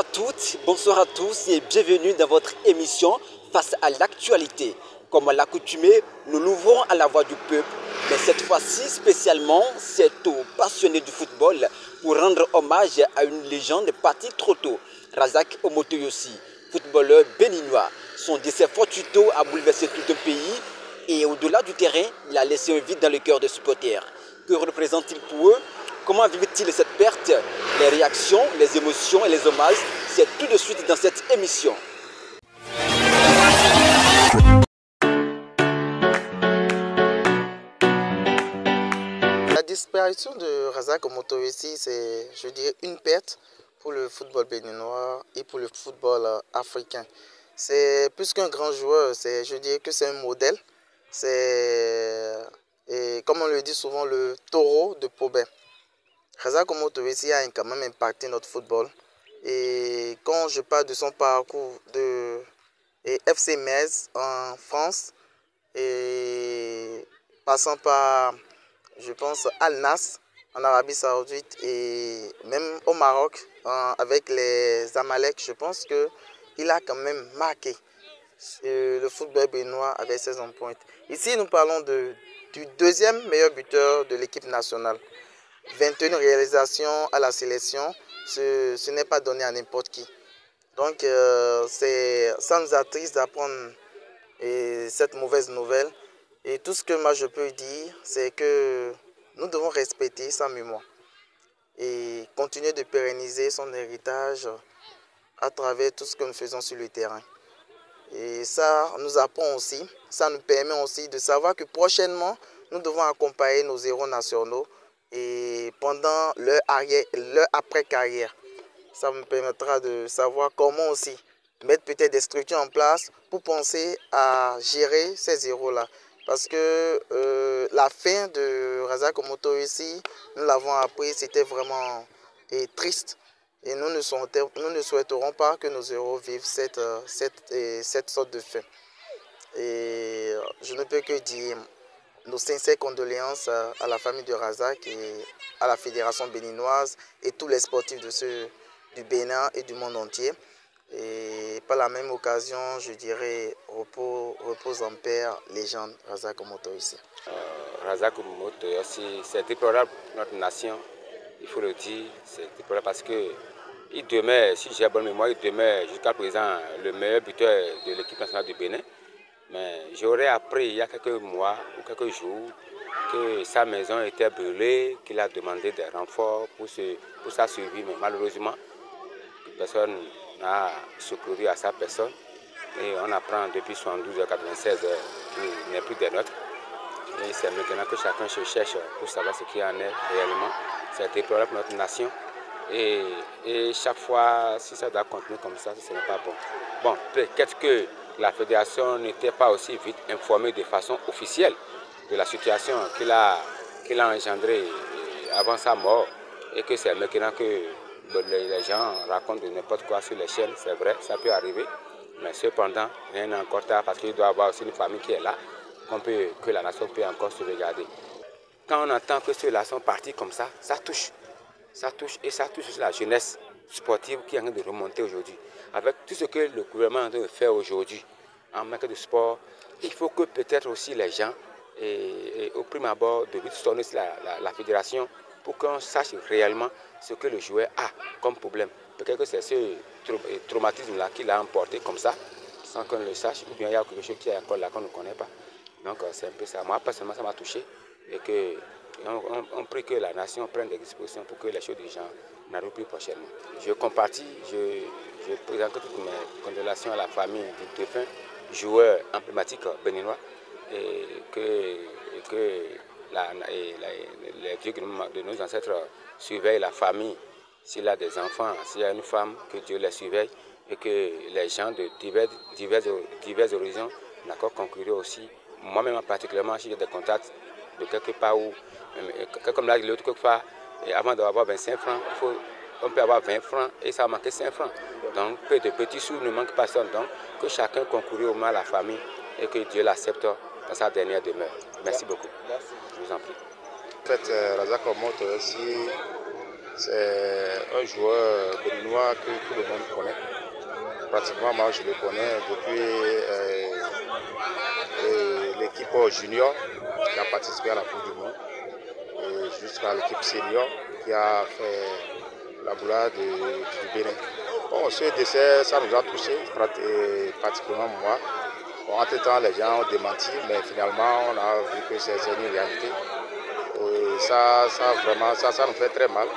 à toutes, bonsoir à tous et bienvenue dans votre émission Face à l'actualité. Comme à l'accoutumée, nous l'ouvrons à la voix du peuple, mais cette fois-ci spécialement, c'est aux passionnés du football pour rendre hommage à une légende partie trop tôt, Razak Omotoyossi, footballeur béninois. Son décès fortuiteux a bouleversé tout un pays et au-delà du terrain, il a laissé un vide dans le cœur des supporters. Que représente-t-il pour eux? Comment vivent-ils cette perte? Les réactions, les émotions et les hommages, c'est tout de suite dans cette émission. La disparition de Razak Omotoyossi, c'est, je dirais, une perte pour le football béninois et pour le football africain. C'est plus qu'un grand joueur, je dirais que c'est un modèle. Et comme on le dit souvent, le taureau de Pobin. Razak Omotoyossi a quand même impacté notre football. Et quand je parle de son parcours de FC Metz en France, et passant par, je pense, Al Nassr en Arabie Saoudite et même au Maroc avec les Zamalek, je pense qu'il a quand même marqué le football béninois avec ses pointe. Ici, nous parlons du deuxième meilleur buteur de l'équipe nationale. 21 réalisations à la sélection, ce n'est pas donné à n'importe qui. Donc, ça nous attriste d'apprendre cette mauvaise nouvelle. Et tout ce que moi je peux dire, c'est que nous devons respecter sa mémoire et continuer de pérenniser son héritage à travers tout ce que nous faisons sur le terrain. Et ça nous apprend aussi, ça nous permet aussi de savoir que prochainement, nous devons accompagner nos héros nationaux et pendant leur après-carrière. Ça me permettra de savoir comment aussi mettre peut-être des structures en place pour penser à gérer ces héros-là. Parce que la fin de Razak Omotoyossi, nous l'avons appris, c'était vraiment triste. Et nous ne souhaiterons pas que nos héros vivent cette sorte de fin. Et je ne peux que dire nos sincères condoléances à la famille de Razak et à la fédération béninoise et tous les sportifs du Bénin et du monde entier. Et par la même occasion, je dirais repose en paix, légende Razak Omotoyossi. Razak Omotoyossi, c'est déplorable pour notre nation, il faut le dire, c'est déplorable parce que il demeure, si j'ai bonne mémoire, il demeure jusqu'à présent le meilleur buteur de l'équipe nationale du Bénin. Mais j'aurais appris il y a quelques mois ou quelques jours que sa maison était brûlée, qu'il a demandé des renforts pour sa survie. Mais malheureusement, personne n'a secouru à sa personne. Et on apprend depuis 72 h 96 qu'il n'est plus des nôtres. Et c'est maintenant que chacun se cherche pour savoir ce qu'il en est réellement. C'est déplorable pour notre nation. Et chaque fois, si ça doit continuer comme ça, ce n'est pas bon. Bon, peut-être que la fédération n'était pas aussi vite informée de façon officielle de la situation qu'il a engendrée avant sa mort. Et que c'est maintenant que les gens racontent de n'importe quoi sur les chaînes, c'est vrai, ça peut arriver. Mais cependant, rien n'est encore tard parce qu'il doit y avoir aussi une famille qui est là, que la nation peut encore se regarder. Quand on entend que ceux-là sont partis comme ça, ça touche. Ça touche aussi la jeunesse sportive qui est en train de remonter aujourd'hui. Avec tout ce que le gouvernement est en train de faire aujourd'hui en matière de sport, il faut que peut-être aussi les gens, au prime abord, de vite sonner la fédération pour qu'on sache réellement ce que le joueur a comme problème. Peut-être que c'est ce traumatisme-là qu'il a emporté comme ça, sans qu'on le sache, ou bien il y a quelque chose qui est encore là qu'on ne connaît pas. Donc c'est un peu ça. Moi, personnellement, ça m'a touché et que on prie que la nation prenne des dispositions pour que les choses des gens n'arrivent plus prochainement. Je compatis, je présente toutes mes condoléances à la famille du défunt joueur emblématique béninois et que les dieux de nos ancêtres surveillent la famille. S'il a des enfants, s'il y a une femme, que Dieu les surveille et que les gens de diverses horizons d'accord conclurent aussi. Moi-même particulièrement, si j'ai des contacts de quelque part où, comme l'a dit l'autre, quelque part, avant d'avoir 25 francs, on peut avoir 20 francs et ça va manquer 5 francs. Donc, peu de petits sous ne manquent personne. Donc, que chacun concourt au moins à la famille et que Dieu l'accepte dans sa dernière demeure. Merci beaucoup. Merci. Je vous en prie. En fait, Razak Omotoyossi C'est un joueur béninois que tout le monde connaît. Pratiquement, moi, je le connais depuis l'équipe junior qui a participé à la Coupe du Monde et jusqu'à l'équipe senior qui a fait la boulade du Bénin. Bon, ce décès, ça nous a touché, particulièrement moi. Bon, entre-temps, les gens ont démenti, mais finalement, on a vu que c'est une réalité. Et ça nous fait très mal.